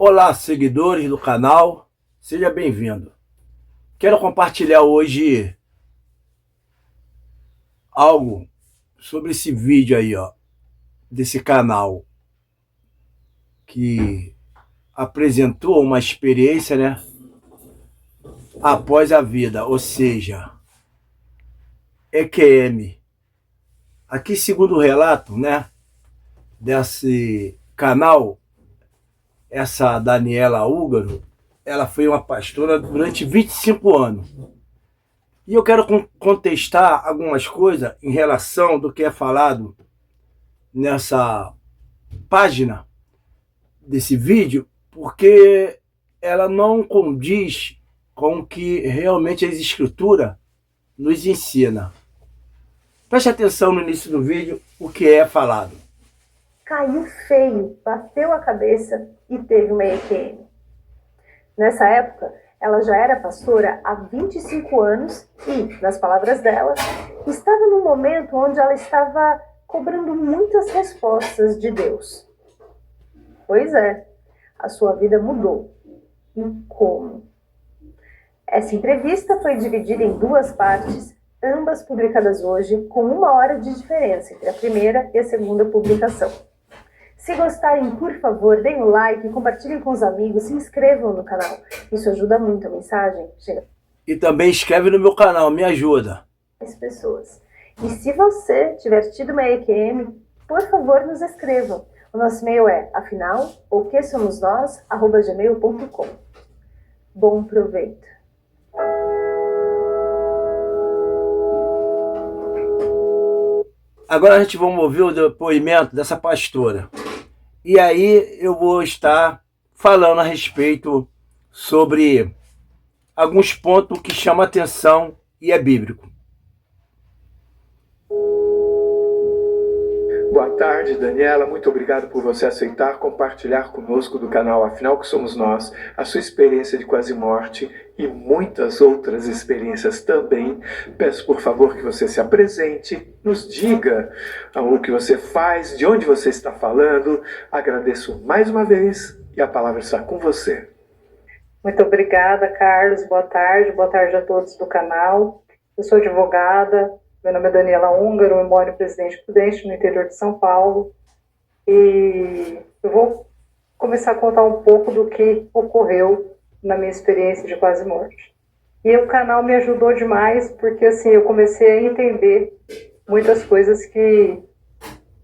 Olá, seguidores do canal, seja bem-vindo. Quero compartilhar hoje algo sobre esse vídeo aí, desse canal que apresentou uma experiência, né, após a vida, ou seja, EQM. Aqui, segundo o relato, né, desse canal, essa Daniela Húngaro, ela foi uma pastora durante 25 anos. E eu quero contestar algumas coisas em relação do que é falado nessa página desse vídeo, porque ela não condiz com o que realmente a Escritura nos ensina. Preste atenção no início do vídeo, o que é falado. Caiu feio, bateu a cabeça e teve uma EQM. Nessa época, ela já era pastora há 25 anos e, nas palavras dela, estava num momento onde ela estava cobrando muitas respostas de Deus. Pois é, a sua vida mudou. E como? Essa entrevista foi dividida em duas partes, ambas publicadas hoje, com 1 hora de diferença entre a primeira e a segunda publicação. Se gostarem, por favor, deem o like, compartilhem com os amigos, se inscrevam no canal. Isso ajuda muito a mensagem. Chega E também inscreve no meu canal, me ajuda. mais pessoas. E se você tiver tido uma EQM, por favor, nos escrevam. O nosso e-mail é afinal.oquesomosnós@gmail.com. Bom proveito. Agora a gente vai ouvir o depoimento dessa pastora. E aí eu vou estar falando a respeito sobre alguns pontos que chamam a atenção e é bíblico. Boa tarde, Daniela. Muito obrigado por você aceitar compartilhar conosco do canal Afinal que Somos Nós, a sua experiência de quase morte e muitas outras experiências também. Peço, por favor, que você se apresente, nos diga o que você faz, de onde você está falando. Agradeço mais uma vez e a palavra está com você. Muito obrigada, Carlos. Boa tarde a todos do canal. Eu sou advogada, meu nome é Daniela Húngaro, eu moro em Presidente Prudente, no interior de São Paulo. E eu vou começar a contar um pouco do que ocorreu na minha experiência de quase morte. E o canal me ajudou demais, porque assim, eu comecei a entender muitas coisas que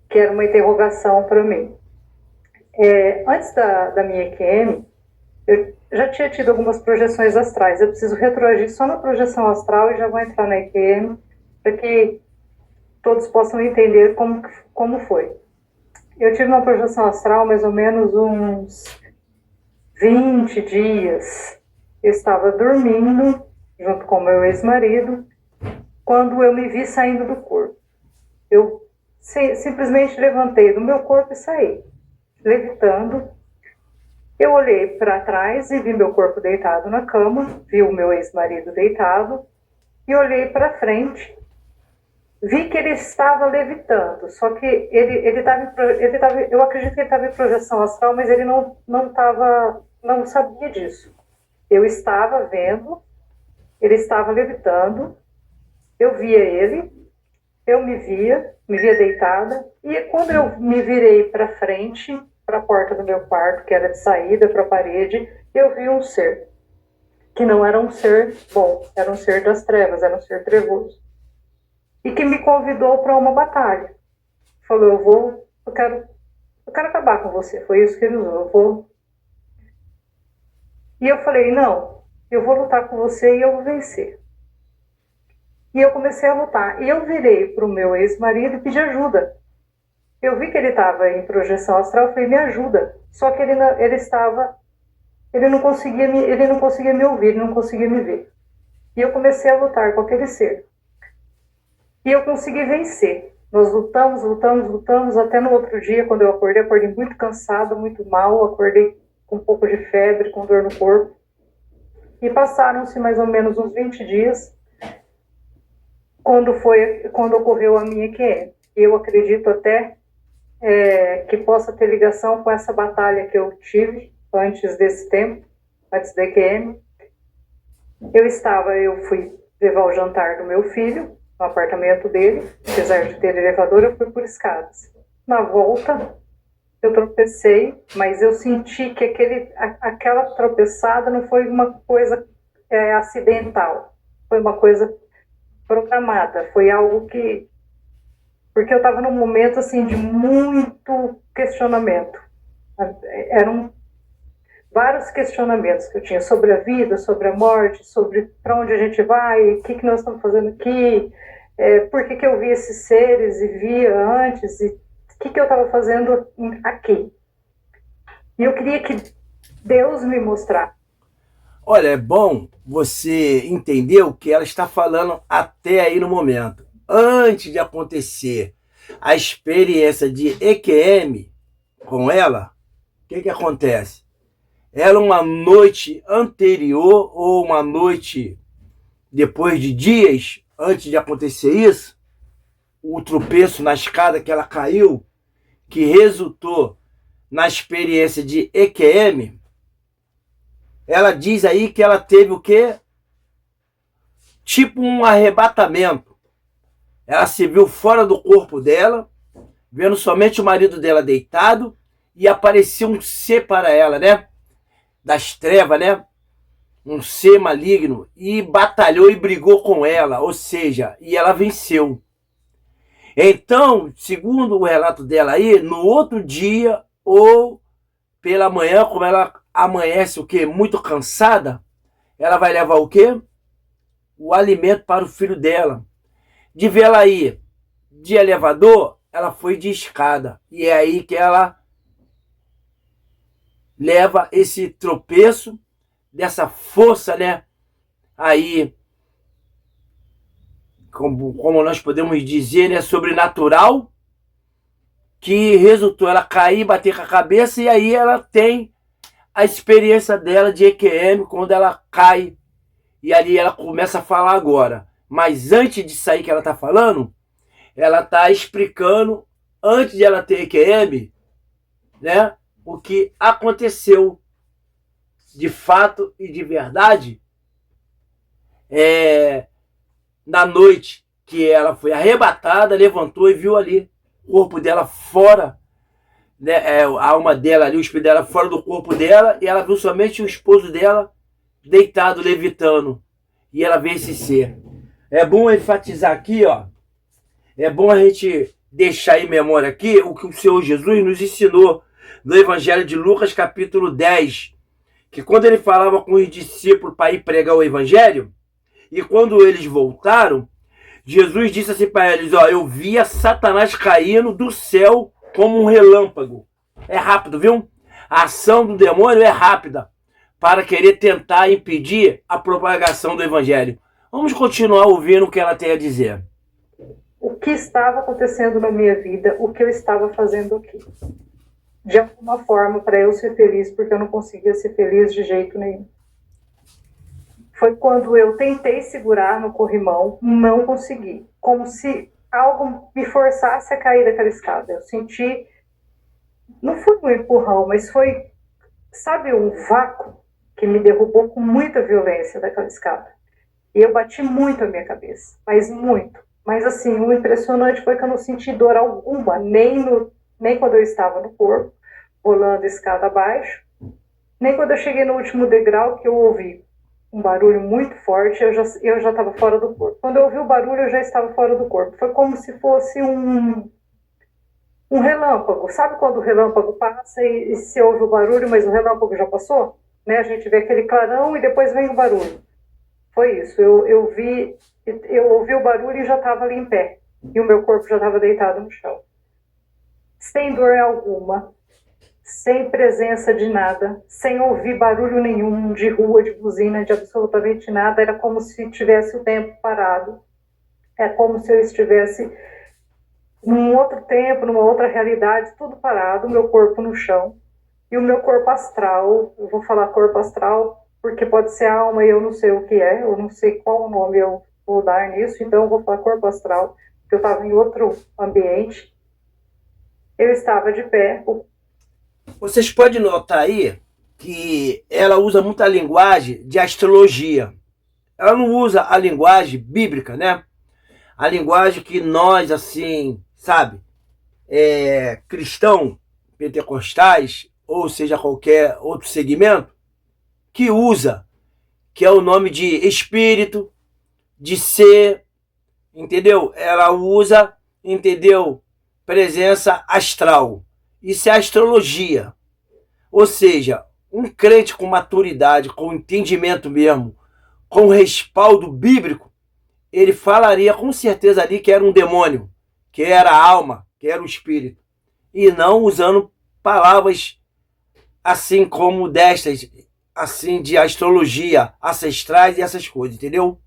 era uma interrogação para mim. Antes da minha EQM, eu já tinha tido algumas projeções astrais. Eu preciso retroagir só na projeção astral e já vou entrar na EQM, para que todos possam entender como foi. Eu tive uma projeção astral mais ou menos uns 20 dias. Eu estava dormindo, junto com meu ex-marido, quando eu me vi saindo do corpo. Eu simplesmente levantei do meu corpo e saí, levitando. Eu olhei para trás e vi meu corpo deitado na cama, vi o meu ex-marido deitado, e olhei para frente, vi que ele estava levitando, só que ele estava, eu acredito que ele estava em projeção astral, mas ele não sabia disso. Eu estava vendo, ele estava levitando, eu via ele, eu me via deitada, e quando eu me virei para frente, para a porta do meu quarto, que era de saída para a parede, eu vi um ser, que não era um ser bom, era um ser das trevas, era um ser trevoso, e que me convidou para uma batalha. Falou, eu quero acabar com você, foi isso que ele usou, E eu falei, não, eu vou lutar com você e eu vou vencer. E eu comecei a lutar, e eu virei para o meu ex-marido e pedi ajuda. Eu vi que ele estava em projeção astral, eu falei, me ajuda. Só que ele não conseguia me ouvir, ele não conseguia me ver. E eu comecei a lutar com aquele ser. E eu consegui vencer. Nós lutamos, até no outro dia, quando eu acordei muito cansada, muito mal, acordei com um pouco de febre, com dor no corpo. E passaram-se mais ou menos uns 20 dias, quando ocorreu a minha EQM. Eu acredito até que possa ter ligação com essa batalha que eu tive antes desse tempo, antes da EQM. Eu fui levar o jantar do meu filho no apartamento dele, apesar de ter elevador, eu fui por escadas. Na volta, eu tropecei, mas eu senti que aquela tropeçada não foi uma coisa acidental, foi uma coisa programada, foi algo que... Porque eu estava num momento assim de muito questionamento. Eram vários questionamentos que eu tinha sobre a vida, sobre a morte, sobre para onde a gente vai, o que nós estamos fazendo aqui, por que eu vi esses seres e via antes, e o que eu estava fazendo aqui. E eu queria que Deus me mostrasse. Olha, é bom você entender o que ela está falando até aí no momento. Antes de acontecer a experiência de EQM com ela, o que acontece? Ela, uma noite anterior ou uma noite depois de dias antes de acontecer isso, o tropeço na escada que ela caiu, que resultou na experiência de EQM, ela diz aí que ela teve o quê? Tipo um arrebatamento. Ela se viu fora do corpo dela, vendo somente o marido dela deitado, e apareceu um ser para ela, né? Das trevas, né? Um ser maligno, e batalhou e brigou com ela, ou seja, e ela venceu. Então, segundo o relato dela aí, no outro dia, ou pela manhã, como ela amanhece o quê? Muito cansada, ela vai levar o quê? O alimento para o filho dela. De ver ela aí de elevador, ela foi de escada. E é aí que ela leva esse tropeço, dessa força, né? Aí, como nós podemos dizer, né? Sobrenatural, que resultou ela cair, bater com a cabeça, e aí ela tem a experiência dela de EQM, quando ela cai, e ali ela começa a falar agora. Mas antes de sair que ela está falando, ela está explicando, antes de ela ter EQM, né, o que aconteceu de fato e de verdade na noite que ela foi arrebatada, levantou e viu ali o corpo dela fora, né, a alma dela ali, o espírito dela fora do corpo dela, e ela viu somente o esposo dela deitado, levitando, e ela vê esse ser. É bom enfatizar aqui, ó, é bom a gente deixar em memória aqui o que o Senhor Jesus nos ensinou no Evangelho de Lucas, capítulo 10, que quando ele falava com os discípulos para ir pregar o Evangelho, e quando eles voltaram, Jesus disse assim para eles, ó, eu via Satanás caindo do céu como um relâmpago. É rápido, viu? A ação do demônio é rápida para querer tentar impedir a propagação do Evangelho. Vamos continuar ouvindo o que ela tem a dizer. O que estava acontecendo na minha vida, o que eu estava fazendo aqui. De alguma forma, para eu ser feliz, porque eu não conseguia ser feliz de jeito nenhum. Foi quando eu tentei segurar no corrimão, não consegui. Como se algo me forçasse a cair daquela escada. Eu senti, não foi um empurrão, mas foi, sabe, um vácuo que me derrubou com muita violência daquela escada. E eu bati muito a minha cabeça, mas muito. Mas assim, o impressionante foi que eu não senti dor alguma, nem quando eu estava no corpo, rolando a escada abaixo, nem quando eu cheguei no último degrau, que eu ouvi um barulho muito forte, eu já estava fora do corpo. Quando eu ouvi o barulho, eu já estava fora do corpo. Foi como se fosse um relâmpago. Sabe quando o relâmpago passa e se ouve o barulho, mas o relâmpago já passou? Né? A gente vê aquele clarão e depois vem o barulho. Foi isso. Eu ouvi o barulho e já estava ali em pé. E o meu corpo já estava deitado no chão. Sem dor alguma, sem presença de nada, sem ouvir barulho nenhum de rua, de buzina, de absolutamente nada. Era como se tivesse o tempo parado. É como se eu estivesse num outro tempo, numa outra realidade, tudo parado, o meu corpo no chão. E o meu corpo astral, eu vou falar corpo astral porque pode ser alma e eu não sei o que é, eu não sei qual nome eu vou dar nisso, então eu vou falar corpo astral, porque eu estava em outro ambiente. Eu estava de pé. Vocês podem notar aí que ela usa muita linguagem de astrologia. Ela não usa a linguagem bíblica, né? A linguagem que nós, assim, sabe, cristão, pentecostais, ou seja, qualquer outro segmento, que usa, que é o nome de espírito, de ser, entendeu? Ela usa, entendeu? Presença astral. Isso é astrologia. Ou seja, um crente com maturidade, com entendimento mesmo, com respaldo bíblico, ele falaria com certeza ali que era um demônio, que era a alma, que era o espírito. E não usando palavras assim como destas, assim de astrologia, ancestrais e essas coisas, entendeu?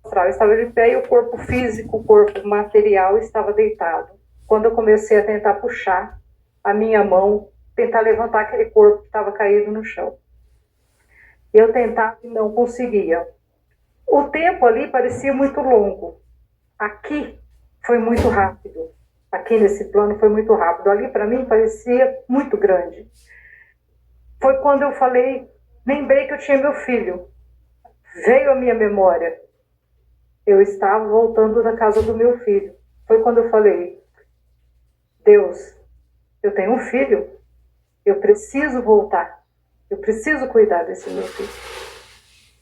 Eu estava de pé e o corpo físico, o corpo material estava deitado. Quando eu comecei a tentar puxar a minha mão, tentar levantar aquele corpo que estava caído no chão. Eu tentava e não conseguia. O tempo ali parecia muito longo. Aqui foi muito rápido. Aqui nesse plano foi muito rápido. Ali para mim parecia muito grande. Foi quando eu falei, lembrei que eu tinha meu filho. Veio a minha memória. Eu estava voltando da casa do meu filho. Foi quando eu falei, Deus, eu tenho um filho. Eu preciso voltar. Eu preciso cuidar desse meu filho.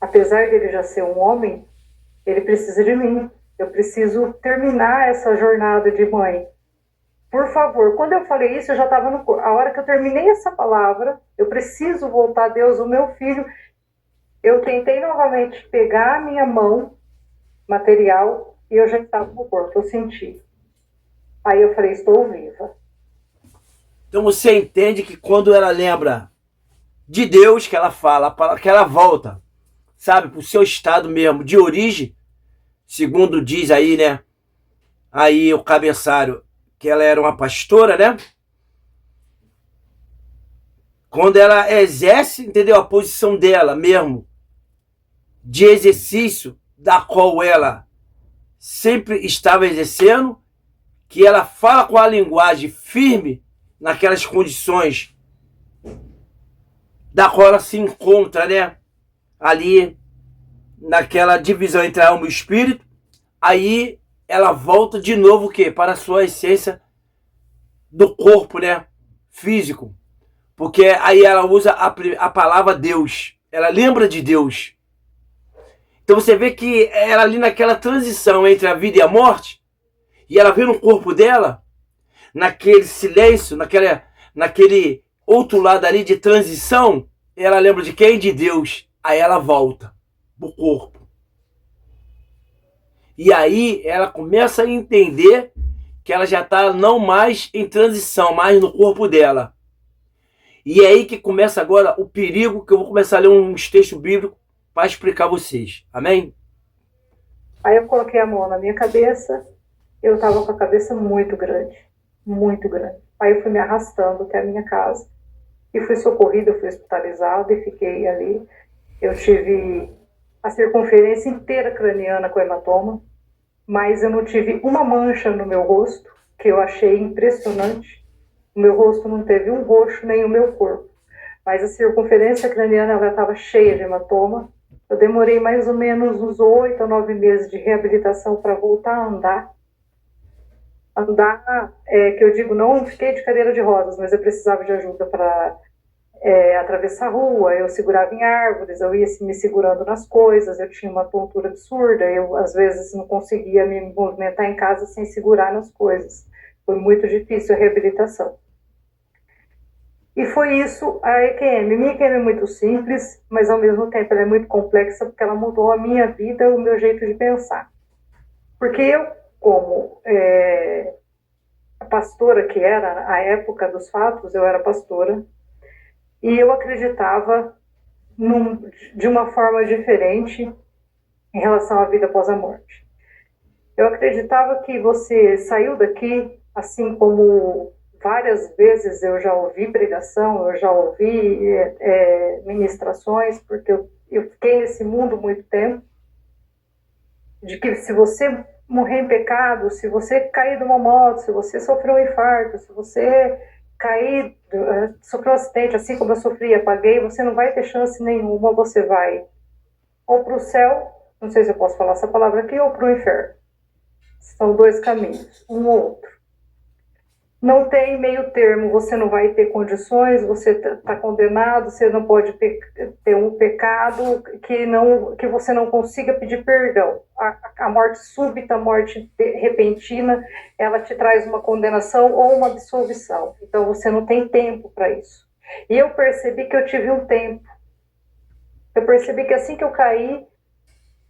Apesar de ele já ser um homem, ele precisa de mim. Eu preciso terminar essa jornada de mãe. Por favor, quando eu falei isso, eu já estava no corpo. A hora que eu terminei essa palavra, eu preciso voltar, Deus, o meu filho. Eu tentei novamente pegar a minha mão material e eu já estava no corpo, eu senti. Aí eu falei, estou viva. Então você entende que quando ela lembra de Deus, que ela fala, que ela volta, sabe, para o seu estado mesmo de origem, segundo diz aí, né, aí o cabeçalho, que ela era uma pastora, né? Quando ela exerce, entendeu, a posição dela mesmo, de exercício, da qual ela sempre estava exercendo, que ela fala com a linguagem firme, naquelas condições da qual ela se encontra, né? Ali, naquela divisão entre a alma e o espírito, aí ela volta de novo o quê? Para a sua essência do corpo, né? Físico. Porque aí ela usa a palavra Deus. Ela lembra de Deus. Então você vê que ela ali naquela transição entre a vida e a morte, e ela vê no corpo dela, naquele silêncio, naquele outro lado ali de transição, ela lembra de quem? De Deus. Aí ela volta pro corpo. E aí ela começa a entender que ela já está não mais em transição, mais no corpo dela. E é aí que começa agora o perigo, que eu vou começar a ler uns textos bíblicos para explicar a vocês. Amém? Aí eu coloquei a mão na minha cabeça, eu estava com a cabeça muito grande, muito grande. Aí eu fui me arrastando até a minha casa e fui socorrida, fui hospitalizada e fiquei ali. Eu tive a circunferência inteira craniana com hematoma, mas eu não tive uma mancha no meu rosto, que eu achei impressionante. O meu rosto não teve um roxo, nem o meu corpo. Mas a circunferência craniana ela estava cheia de hematoma. Eu demorei mais ou menos uns 8 a 9 meses de reabilitação para voltar a andar. Andar, que eu digo, não fiquei de cadeira de rodas, mas eu precisava de ajuda para atravessar a rua, eu segurava em árvores, eu ia me segurando nas coisas, eu tinha uma tontura absurda, eu às vezes não conseguia me movimentar em casa sem segurar nas coisas. Foi muito difícil a reabilitação. E foi isso a EQM. Minha EQM é muito simples, mas ao mesmo tempo ela é muito complexa, porque ela mudou a minha vida, o meu jeito de pensar. Porque eu, como a pastora que era, a época dos fatos, eu era pastora, e eu acreditava de uma forma diferente em relação à vida após a morte. Eu acreditava que você saiu daqui, assim como várias vezes eu já ouvi pregação, eu já ouvi ministrações, porque eu fiquei nesse mundo muito tempo, de que se você morrer em pecado, se você cair de uma moto, se você sofrer um infarto, se você cair, sofreu um acidente, assim como eu sofri, apaguei, você não vai ter chance nenhuma, você vai ou para o céu, não sei se eu posso falar essa palavra aqui, ou para o inferno. São dois caminhos, um ou outro. Não tem meio termo, você não vai ter condições, você está condenado, você não pode ter um pecado que você não consiga pedir perdão. A morte súbita, a morte repentina, ela te traz uma condenação ou uma absolvição. Então você não tem tempo para isso. E eu percebi que eu tive um tempo. Eu percebi que assim que eu caí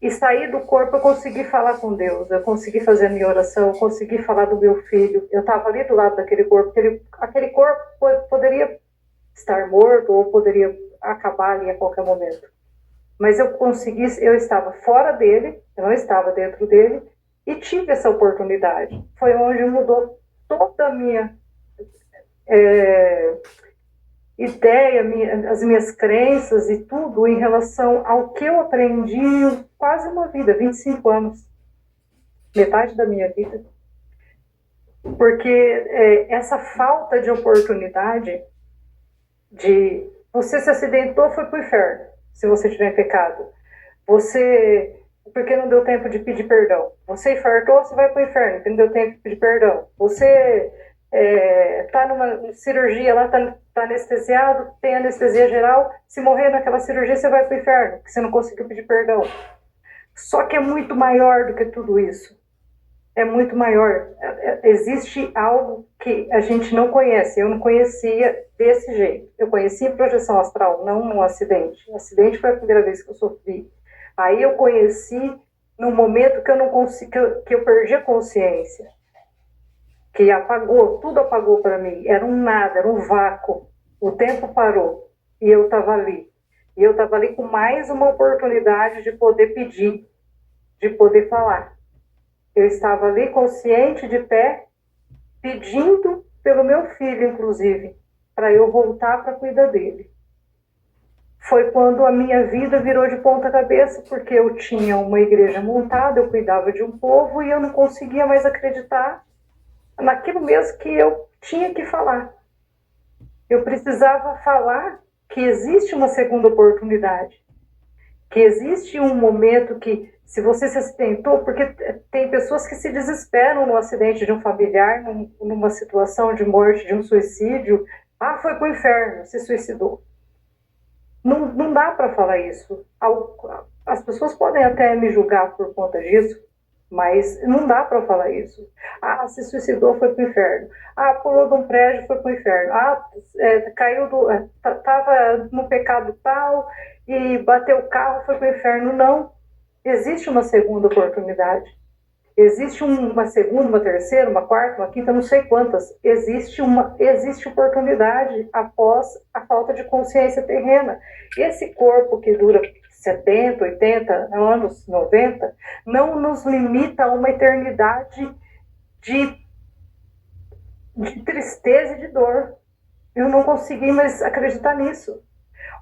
e saí do corpo, eu consegui falar com Deus, eu consegui fazer a minha oração, eu consegui falar do meu filho. Eu estava ali do lado daquele corpo, aquele corpo poderia estar morto ou poderia acabar ali a qualquer momento. Mas eu estava fora dele, eu não estava dentro dele, e tive essa oportunidade. Foi onde mudou toda a minha ideia, as minhas crenças e tudo em relação ao que eu aprendi quase uma vida, 25 anos, metade da minha vida. Porque essa falta de oportunidade de você se acidentou, foi para o inferno, se você tiver pecado. Porque não deu tempo de pedir perdão. Você infartou, você vai para o inferno, porque não deu tempo de pedir perdão. Você está numa cirurgia lá, está anestesiado, tem anestesia geral, se morrer naquela cirurgia, você vai para o inferno, porque você não conseguiu pedir perdão. Só que é muito maior do que tudo isso. É muito maior. Existe algo que a gente não conhece. Eu não conhecia desse jeito. Eu conhecia projeção astral, não um acidente. O acidente foi a primeira vez que eu sofri. Aí eu conheci no momento que eu não consegui, que eu perdi a consciência. Que apagou, tudo apagou para mim. Era um nada, era um vácuo. O tempo parou e eu estava ali. E eu estava ali com mais uma oportunidade de poder pedir, de poder falar. Eu estava ali consciente, de pé, pedindo pelo meu filho, inclusive, para eu voltar para cuidar dele. Foi quando a minha vida virou de ponta cabeça, porque eu tinha uma igreja montada, eu cuidava de um povo e eu não conseguia mais acreditar naquilo mesmo que eu tinha que falar. Eu precisava falar que existe uma segunda oportunidade, que existe um momento que, se você se acidentou, porque tem pessoas que se desesperam no acidente de um familiar, numa situação de morte, de um suicídio. Ah, foi para o inferno, se suicidou. Não dá para falar isso. As pessoas podem até me julgar por conta disso, mas não dá para falar isso. Ah, se suicidou, foi para o inferno. Ah, pulou de um prédio, foi para o inferno. Ah, estava no pecado tal e bateu o carro, foi para o inferno. Não. Existe uma segunda oportunidade. Existe uma segunda, uma terceira, uma quarta, uma quinta, não sei quantas. Existe oportunidade após a falta de consciência terrena. Esse corpo que dura 70, 80 anos, 90, não nos limita a uma eternidade de tristeza e de dor. Eu não consegui mais acreditar nisso.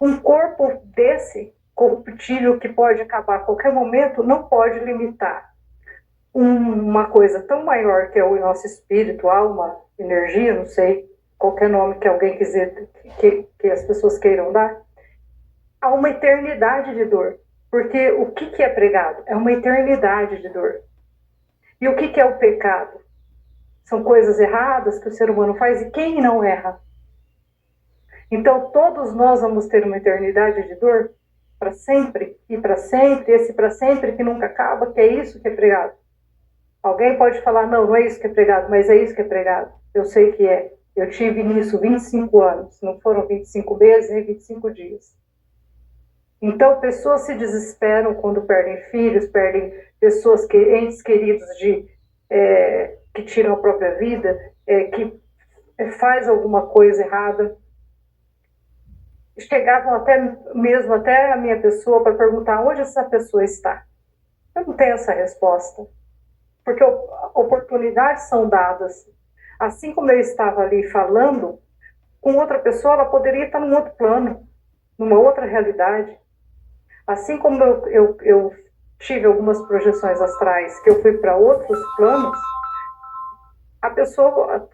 Um corpo desse, corruptível, que pode acabar a qualquer momento, não pode limitar uma coisa tão maior que é o nosso espírito, alma, energia, não sei, qualquer nome que alguém quiser, que as pessoas queiram dar, a uma eternidade de dor. Porque o que é pregado? É uma eternidade de dor. E o que é o pecado? São coisas erradas que o ser humano faz, e quem não erra? Então todos nós vamos ter uma eternidade de dor para sempre, e para sempre, esse para sempre que nunca acaba, que é isso que é pregado. Alguém pode falar, não é isso que é pregado, mas é isso que é pregado. Eu sei que é. Eu tive nisso 25 anos, não foram 25 meses nem 25 dias. Então, pessoas se desesperam quando perdem filhos, perdem pessoas, entes queridos que tiram a própria vida, que faz alguma coisa errada. Chegavam até a minha pessoa para perguntar onde essa pessoa está. Eu não tenho essa resposta. Porque oportunidades são dadas. Assim como eu estava ali falando, com outra pessoa, ela poderia estar num outro plano, numa outra realidade. Assim como eu tive algumas projeções astrais, que eu fui para outros planos, a pessoa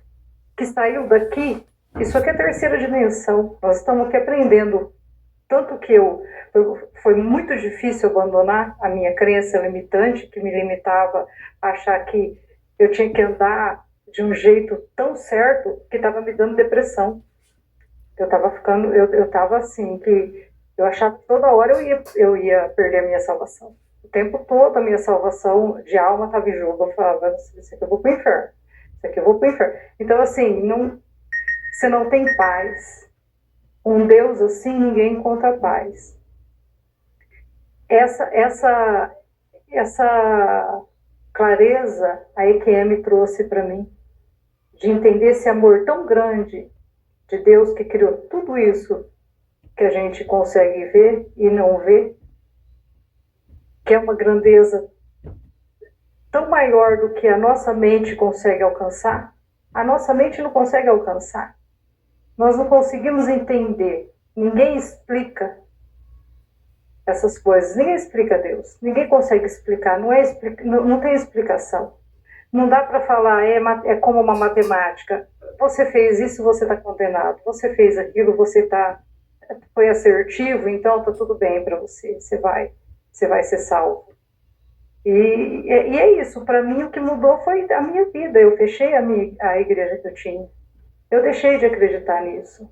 que saiu daqui Isso aqui é terceira dimensão. Nós estamos aqui aprendendo. Tanto que foi muito difícil abandonar a minha crença limitante, que me limitava a achar que eu tinha que andar de um jeito tão certo que estava me dando depressão. Eu estava assim, que eu achava que toda hora eu ia perder a minha salvação. O tempo todo a minha salvação de alma estava em jogo. Eu falava, isso aqui eu vou para o inferno. Isso aqui eu vou para o inferno. Então, assim, você não tem paz. Um Deus assim, ninguém encontra paz. Essa clareza a EQM trouxe para mim, de entender esse amor tão grande de Deus que criou tudo isso que a gente consegue ver e não ver, que é uma grandeza tão maior do que a nossa mente consegue alcançar. A nossa mente não consegue alcançar. Nós não conseguimos entender. Ninguém explica essas coisas. Ninguém explica Deus. Ninguém consegue explicar. Não tem explicação. Não dá para falar, é como uma matemática. Você fez isso, você está condenado. Você fez aquilo, foi assertivo, então está tudo bem para você. Você vai ser salvo. E é isso. Para mim, o que mudou foi a minha vida. Eu fechei a igreja que eu tinha. Eu deixei de acreditar nisso.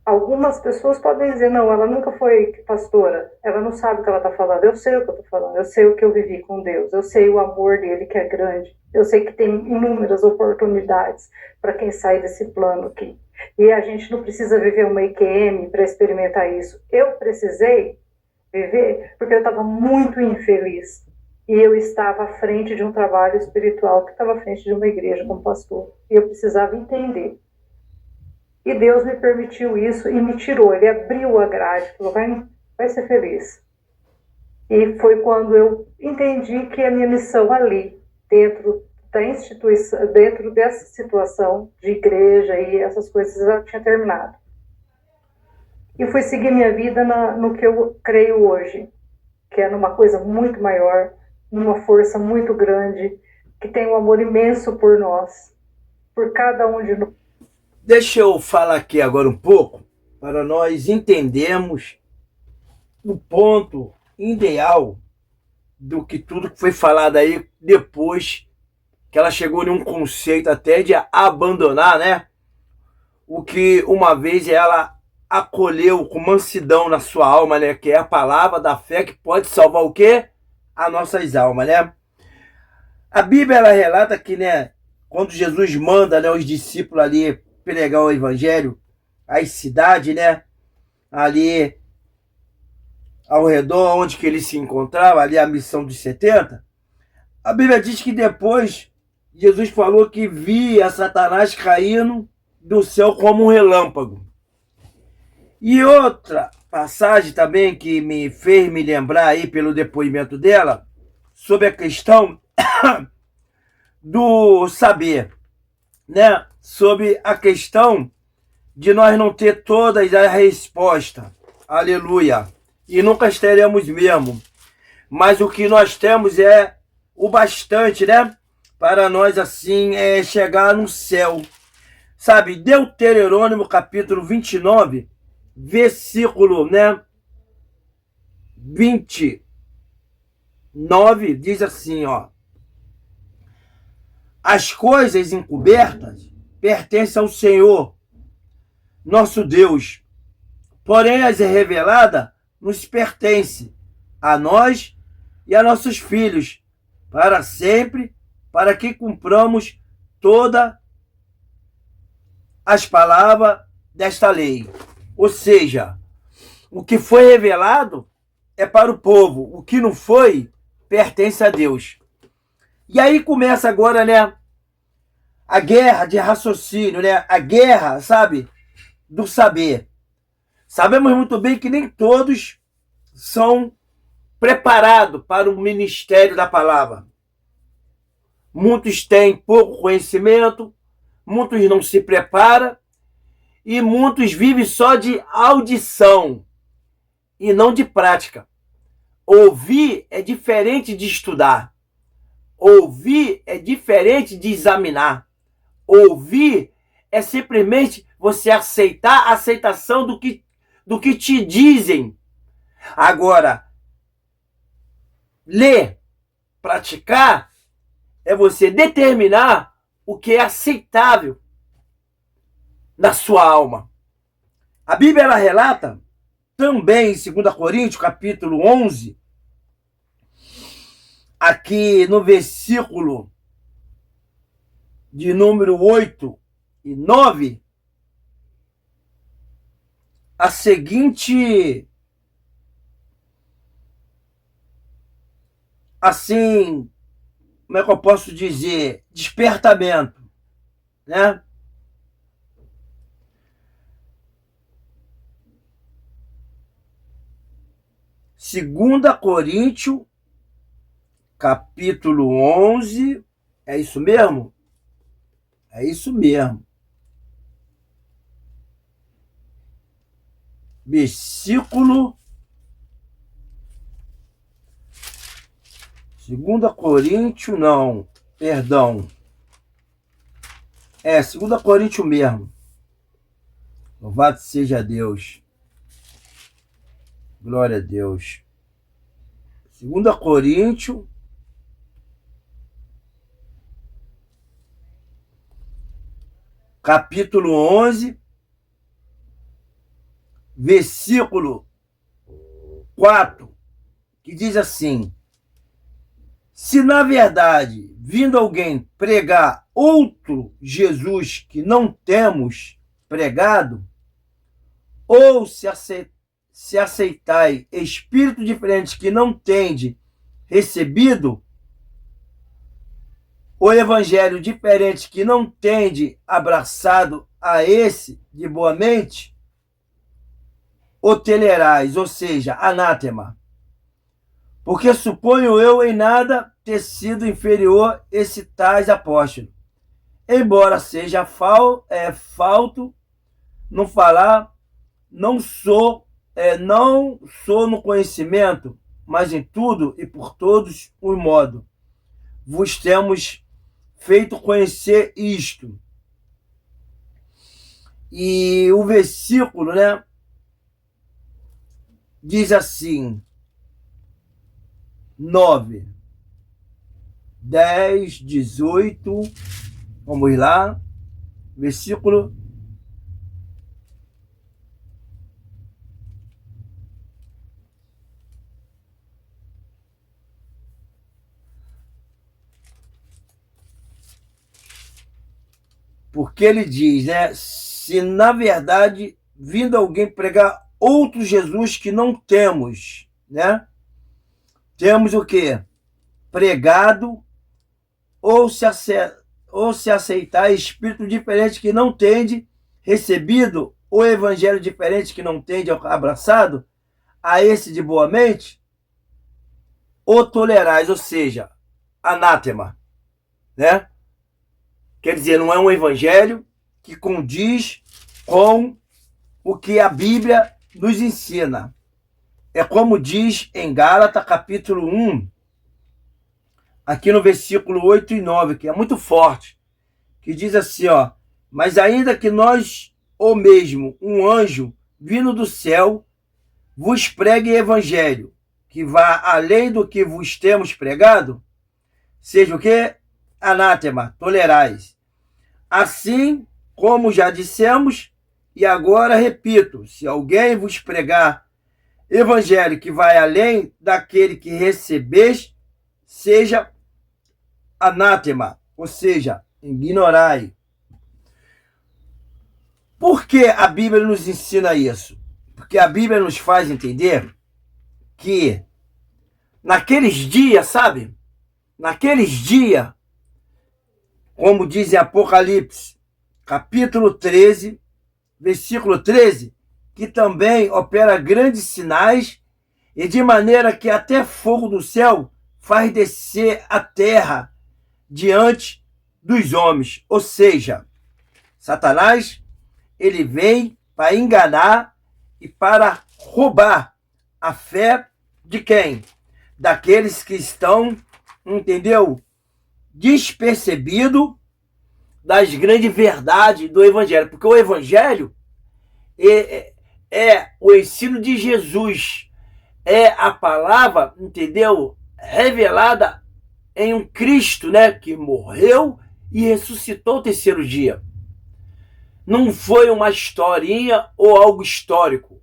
Algumas pessoas podem dizer, não, ela nunca foi pastora, ela não sabe o que ela está falando. Eu sei o que eu estou falando, eu sei o que eu vivi com Deus, eu sei o amor dele que é grande, eu sei que tem inúmeras oportunidades para quem sai desse plano aqui. E a gente não precisa viver uma IQM para experimentar isso. Eu precisei viver porque eu estava muito infeliz. E eu estava à frente de um trabalho espiritual, que estava à frente de uma igreja como pastor. E eu precisava entender. E Deus me permitiu isso e me tirou. Ele abriu a grade, falou, vai ser feliz. E foi quando eu entendi que a minha missão ali, dentro da instituição, dentro dessa situação de igreja e essas coisas, já tinha terminado. E fui seguir minha vida no que eu creio hoje, que é numa coisa muito maior, numa força muito grande, que tem um amor imenso por nós, por cada um de nós. Deixa eu falar aqui agora um pouco, para nós entendermos o ponto ideal do que tudo que foi falado aí, depois que ela chegou em um conceito até de abandonar, né? O que uma vez ela acolheu com mansidão na sua alma, né? Que é a palavra da fé que pode salvar o quê? As nossas almas, né? A Bíblia, ela relata que, né, quando Jesus manda, né, os discípulos ali pregar o evangelho às cidades, né, ali ao redor onde que ele se encontrava, ali a missão dos 70, a Bíblia diz que depois Jesus falou que via Satanás caindo do céu como um relâmpago. E outra passagem também que me fez me lembrar aí pelo depoimento dela, sobre a questão do saber, né? Sobre a questão de nós não ter todas as respostas. Aleluia. E nunca teremos mesmo. Mas o que nós temos é o bastante, né? Para nós, assim, chegar no céu. Sabe, Deuteronômio capítulo 29, versículo, né, 29, diz assim, ó. As coisas encobertas pertencem ao Senhor, nosso Deus. Porém, as reveladas nos pertencem a nós e a nossos filhos, para sempre, para que cumpramos todas as palavras desta lei. Ou seja, o que foi revelado é para o povo, o que não foi, pertence a Deus. E aí começa agora, né, a guerra de raciocínio, né, a guerra, sabe, do saber. Sabemos muito bem que nem todos são preparados para o ministério da palavra. Muitos têm pouco conhecimento, muitos não se preparam e muitos vivem só de audição e não de prática. Ouvir é diferente de estudar. Ouvir é diferente de examinar. Ouvir é simplesmente você aceitar a aceitação do que te dizem. Agora, ler, praticar, é você determinar o que é aceitável na sua alma. A Bíblia ela relata também em 2 Coríntios, capítulo 11, aqui no versículo de número 8 e 9, a seguinte, assim, como é que eu posso dizer, despertamento, né? Segunda Coríntios, capítulo 11, é isso mesmo? É isso mesmo. Versículo 2 Coríntios, não, perdão. 2 Coríntios mesmo. Louvado seja Deus. Glória a Deus. 2 Coríntios, capítulo 11, versículo 4, que diz assim: se na verdade, vindo alguém pregar outro Jesus que não temos pregado, ou se aceitai espírito diferente que não tende recebido, o evangelho diferente que não tende abraçado a esse de boa mente, o tolerais, ou seja, anátema. Porque suponho eu em nada ter sido inferior esse tais apóstolo, embora seja falto no falar, não sou no conhecimento, mas em tudo e por todos os modos vos temos feito conhecer isto. E o versículo, né, diz assim, 9, 10, 18, vamos lá, versículo 'porque ele diz, né, se na verdade vindo alguém pregar outro Jesus que não temos, né? Temos o quê? Pregado, ou se aceitar espírito diferente que não tende recebido, ou evangelho diferente que não tende abraçado, a esse de boa mente, o tolerais, ou seja, anátema, né? Quer dizer, não é um evangelho que condiz com o que a Bíblia nos ensina. É como diz em Gálatas, capítulo 1, aqui no versículo 8 e 9, que é muito forte, que diz assim, ó, mas ainda que nós, ou mesmo um anjo vindo do céu, vos pregue evangelho, que vá além do que vos temos pregado, seja o que? Anátema, tolerais. Assim, como já dissemos, e agora repito, se alguém vos pregar evangelho que vai além daquele que recebeste, seja anátema, ou seja, ignorai. Por que a Bíblia nos ensina isso? Porque a Bíblia nos faz entender que naqueles dias, sabe? Naqueles dias, como diz em Apocalipse, capítulo 13, versículo 13, que também opera grandes sinais, e de maneira que até fogo do céu faz descer a terra diante dos homens. Ou seja, Satanás, ele vem para enganar e para roubar a fé de quem? Daqueles que estão, entendeu? Despercebido das grandes verdades do Evangelho. Porque o Evangelho é o ensino de Jesus. É a palavra, entendeu? Revelada em um Cristo, né? Que morreu e ressuscitou o terceiro dia. Não foi uma historinha ou algo histórico.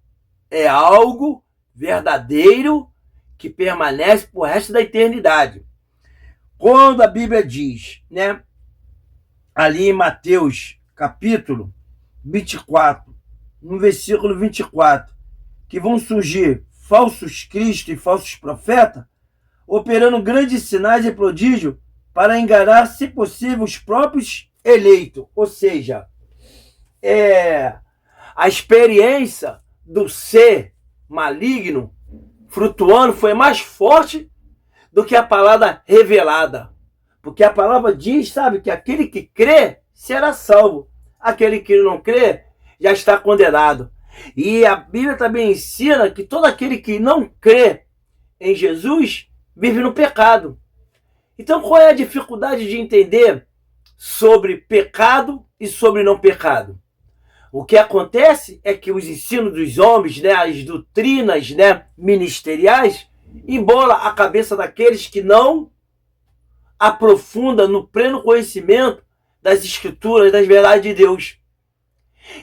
É algo verdadeiro que permanece por resto da eternidade. Quando a Bíblia diz, né? Ali em Mateus, capítulo 24, no versículo 24, que vão surgir falsos cristos e falsos profetas, operando grandes sinais e prodígios para enganar, se possível, os próprios eleitos. Ou seja, a experiência do ser maligno flutuando foi mais forte do que a palavra revelada. Porque a palavra diz, sabe, que aquele que crê será salvo. Aquele que não crê já está condenado. E a Bíblia também ensina que todo aquele que não crê em Jesus vive no pecado. Então qual é a dificuldade de entender sobre pecado e sobre não pecado? O que acontece é que os ensinos dos homens, né, as doutrinas, né, ministeriais, embola a cabeça daqueles que não aprofundam no pleno conhecimento das escrituras, das verdades de Deus.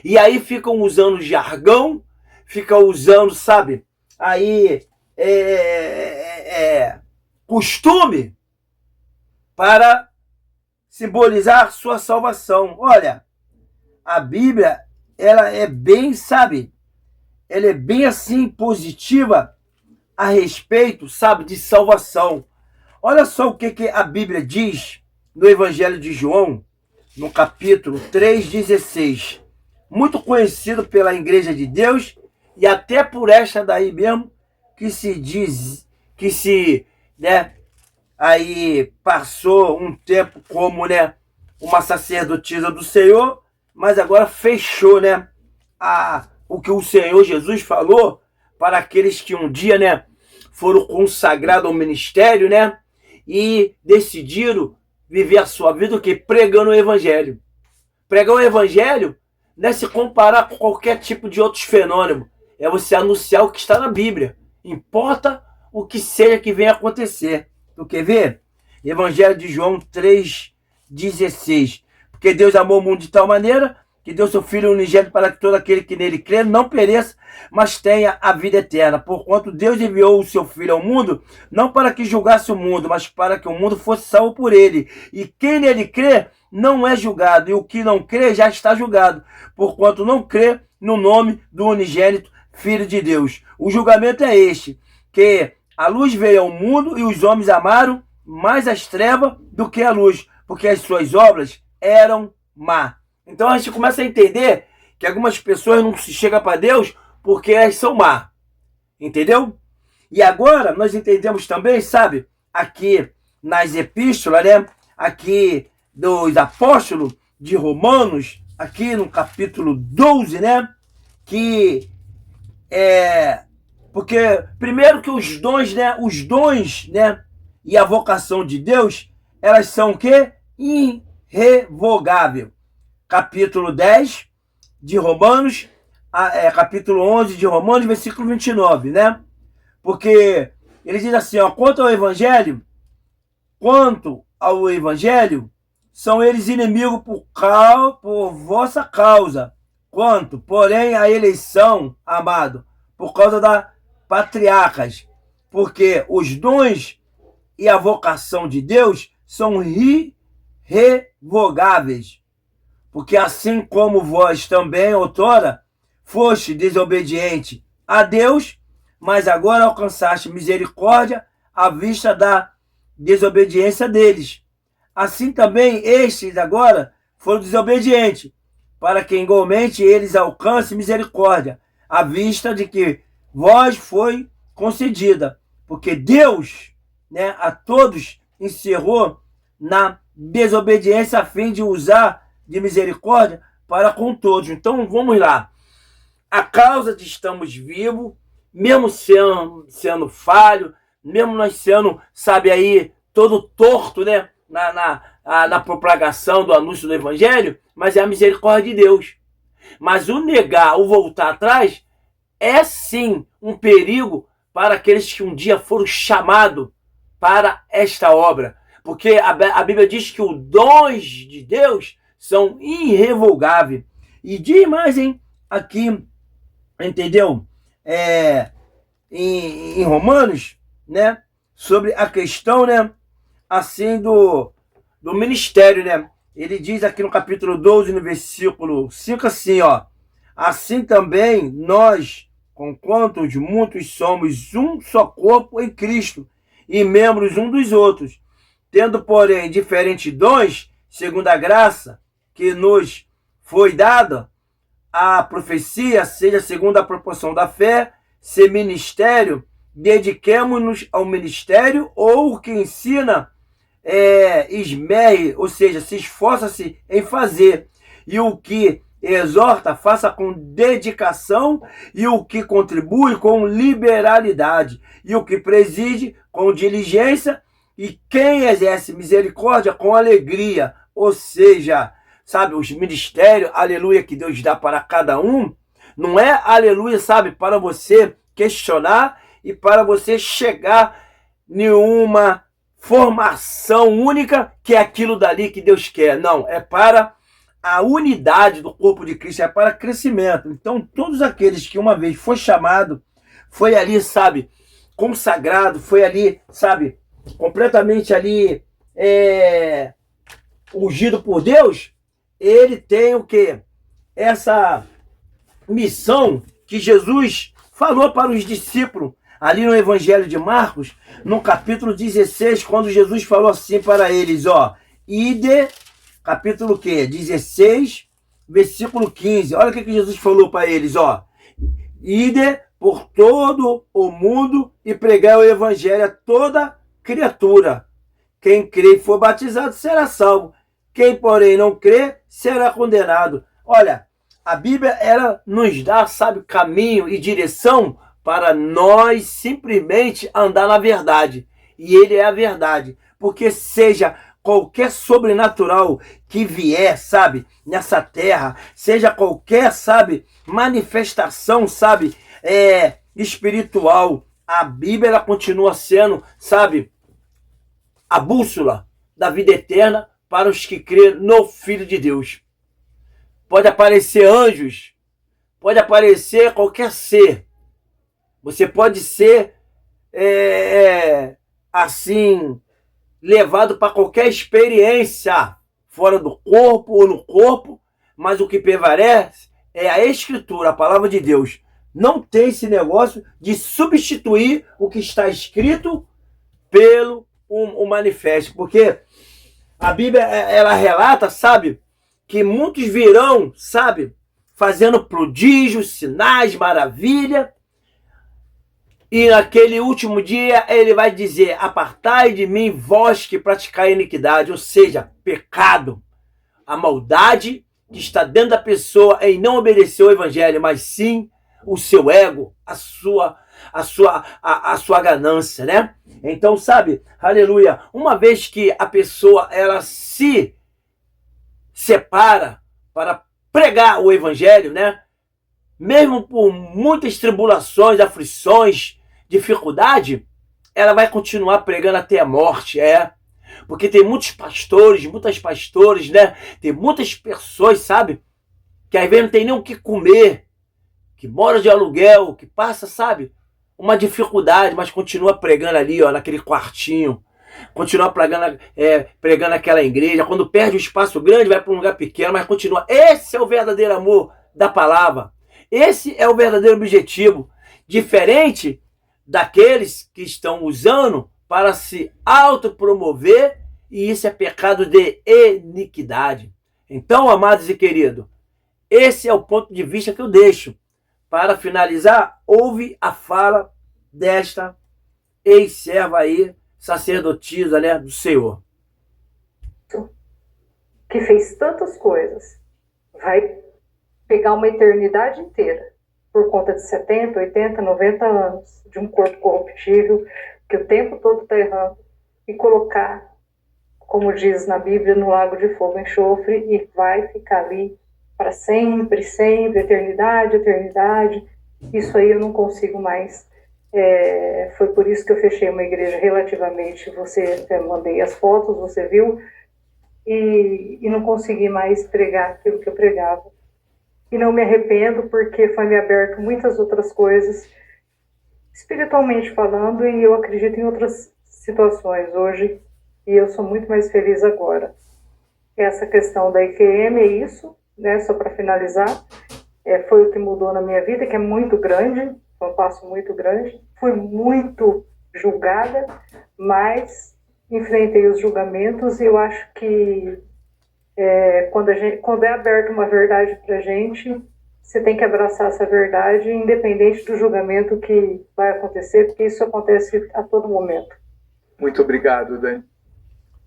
E aí ficam usando jargão, ficam usando, sabe, aí costume para simbolizar sua salvação. Olha, a Bíblia, ela é bem, sabe, ela é bem assim positiva a respeito, sabe, de salvação. Olha só o que a Bíblia diz no Evangelho de João, no capítulo 3,16. Muito conhecido pela Igreja de Deus e até por esta daí mesmo que se diz, que se, né, aí passou um tempo como, né, uma sacerdotisa do Senhor, mas agora fechou, né, o que o Senhor Jesus falou para aqueles que um dia, né, foram consagrados ao ministério, né, e decidiram viver a sua vida o que? Pregando o Evangelho. Pregar o Evangelho não é se comparar com qualquer tipo de outros fenômenos. É você anunciar o que está na Bíblia. Importa o que seja que venha acontecer. Tu quer ver? Evangelho de João 3,16. Porque Deus amou o mundo de tal maneira que deu seu Filho unigênito para que todo aquele que nele crê não pereça, mas tenha a vida eterna. Porquanto Deus enviou o seu Filho ao mundo, não para que julgasse o mundo, mas para que o mundo fosse salvo por ele. E quem nele crê não é julgado, e o que não crê já está julgado, porquanto não crê no nome do unigênito Filho de Deus. O julgamento é este, que a luz veio ao mundo e os homens amaram mais as trevas do que a luz, porque as suas obras eram má. Então a gente começa a entender que algumas pessoas não se chegam para Deus porque elas são má. Entendeu? E agora nós entendemos também, sabe, aqui nas epístolas, né, aqui dos apóstolos de Romanos, aqui no capítulo 12, né, que porque primeiro que os dons, né, e a vocação de Deus, elas são o quê? Irrevogável. Capítulo 10 de Romanos, capítulo 11 de Romanos, versículo 29, né? Porque ele diz assim, ó, quanto ao evangelho, são eles inimigos por vossa causa. Quanto, porém, a eleição, amado, por causa da patriarcas, porque os dons e a vocação de Deus são irrevogáveis. Porque assim como vós também, outrora, foste desobediente a Deus, mas agora alcançaste misericórdia à vista da desobediência deles. Assim também estes agora foram desobedientes, para que igualmente eles alcancem misericórdia, à vista de que vós foi concedida. Porque Deus, né, a todos encerrou na desobediência a fim de usar de misericórdia para com todos. Então vamos lá. A causa de estamos vivos, mesmo sendo falho, mesmo nós sendo, sabe aí, todo torto, né, na propagação do anúncio do evangelho, mas é a misericórdia de Deus. Mas o negar, o voltar atrás, é sim um perigo para aqueles que um dia foram chamados para esta obra. Porque a Bíblia diz que os dons de Deus são irrevogáveis. E diz mais, hein, aqui, entendeu? Em Romanos, né? Sobre a questão, né? Assim, do ministério, né? Ele diz aqui no capítulo 12, no versículo 5, assim, ó. Assim também nós, conquanto muitos somos um só corpo em Cristo, e membros um dos outros, tendo, porém, diferentes dons, segundo a graça que nos foi dada, a profecia, seja segundo a proporção da fé, se ministério, dediquemo-nos ao ministério, ou o que ensina, esmerre, ou seja, se esforça-se em fazer, e o que exorta, faça com dedicação, e o que contribui com liberalidade, e o que preside com diligência, e quem exerce misericórdia com alegria, ou seja, sabe, os ministérios, aleluia, que Deus dá para cada um, não é aleluia, sabe, para você questionar e para você chegar em uma formação única, que é aquilo dali que Deus quer. Não, é para a unidade do corpo de Cristo, é para crescimento. Então, todos aqueles que uma vez foi chamado, foi ali, sabe, consagrado, foi ali, sabe, completamente ali, ungido por Deus, ele tem o quê? Essa missão que Jesus falou para os discípulos, ali no Evangelho de Marcos, no capítulo 16, quando Jesus falou assim para eles, ó, ide, capítulo quê? 16, versículo 15, olha o que Jesus falou para eles, ó, ide por todo o mundo e pregai o Evangelho a toda criatura. Quem crê e for batizado será salvo. Quem, porém, não crê, será condenado. Olha, a Bíblia, ela nos dá, sabe, caminho e direção para nós simplesmente andar na verdade. E ele é a verdade. Porque seja qualquer sobrenatural que vier, sabe, nessa terra, seja qualquer, sabe, manifestação, sabe, espiritual, a Bíblia, ela continua sendo, sabe, a bússola da vida eterna para os que crêem no Filho de Deus. Pode aparecer anjos, pode aparecer qualquer ser. Você pode ser, assim, levado para qualquer experiência, fora do corpo ou no corpo, mas o que prevalece é a Escritura, a palavra de Deus. Não tem esse negócio de substituir o que está escrito pelo um manifesto, porque a Bíblia, ela relata, sabe, que muitos virão, sabe, fazendo prodígios, sinais, maravilha, e naquele último dia ele vai dizer, apartai de mim vós que praticai iniquidade, ou seja, pecado, a maldade que está dentro da pessoa em não obedecer ao evangelho, mas sim o seu ego, a sua ganância, né? Então, sabe, aleluia, uma vez que a pessoa, ela se separa para pregar o evangelho, né? Mesmo por muitas tribulações, aflições, dificuldade, ela vai continuar pregando até a morte, porque tem muitos pastores, muitas pastoras, né? Tem muitas pessoas, sabe, que às vezes não tem nem o que comer, que mora de aluguel, que passa, sabe, uma dificuldade, mas continua pregando ali, ó, naquele quartinho, continua pregando naquela igreja. Quando perde um espaço grande, vai para um lugar pequeno, mas continua. Esse é o verdadeiro amor da palavra. Esse é o verdadeiro objetivo. Diferente daqueles que estão usando para se autopromover, e isso é pecado de iniquidade. Então, amados e queridos, esse é o ponto de vista que eu deixo. Para finalizar, ouve a fala desta ex-serva aí, sacerdotisa, né, do Senhor. Que fez tantas coisas, vai pegar uma eternidade inteira por conta de 70, 80, 90 anos de um corpo corruptível que o tempo todo está errando e colocar como diz na Bíblia, no lago de fogo e enxofre, e vai ficar ali para sempre, sempre, eternidade, eternidade. Isso aí eu não consigo mais. Foi por isso que eu fechei uma igreja relativamente, você mandei as fotos, você viu, e não consegui mais pregar aquilo que eu pregava. E não me arrependo, porque foi me aberto muitas outras coisas, espiritualmente falando, e eu acredito em outras situações hoje, e eu sou muito mais feliz agora. Essa questão da IQM é isso, né, só para finalizar, foi o que mudou na minha vida, que é muito grande, foi um passo muito grande. Fui muito julgada, mas enfrentei os julgamentos, e eu acho que quando é aberta uma verdade para a gente, você tem que abraçar essa verdade, independente do julgamento que vai acontecer, porque isso acontece a todo momento. Muito obrigado, Dani.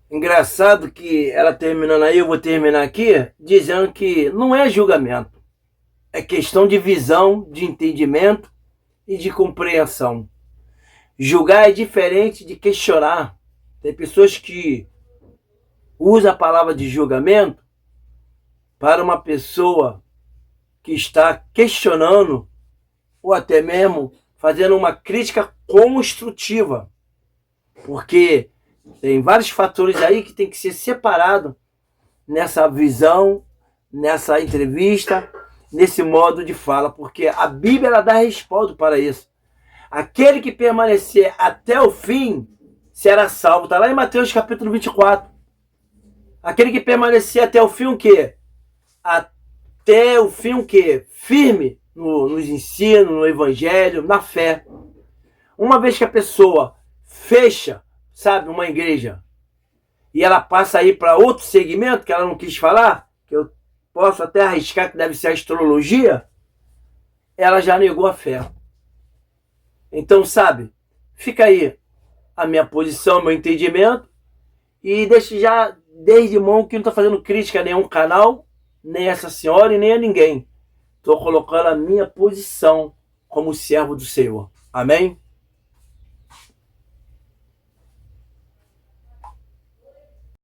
Engraçado que ela terminando aí, eu vou terminar aqui, dizendo que não é julgamento. É questão de visão, de entendimento e de compreensão. Julgar é diferente de questionar. Tem pessoas que usam a palavra de julgamento para uma pessoa que está questionando ou até mesmo fazendo uma crítica construtiva. Porque tem vários fatores aí que tem que ser separado nessa visão, nessa entrevista, nesse modo de fala, porque a Bíblia ela dá respaldo para isso. Aquele que permanecer até o fim será salvo. Está lá em Mateus capítulo 24. Aquele que permanecer até o fim o quê? Até o fim o quê? Firme nos ensinos, no evangelho, na fé. Uma vez que a pessoa fecha, sabe, uma igreja, e ela passa aí para outro segmento que ela não quis falar, que eu posso até arriscar que deve ser a astrologia, ela já negou a fé. Então, sabe, fica aí a minha posição, meu entendimento, e deixe já desde mão que não estou fazendo crítica a nenhum canal, nem a essa senhora e nem a ninguém. Estou colocando a minha posição como servo do Senhor. Amém?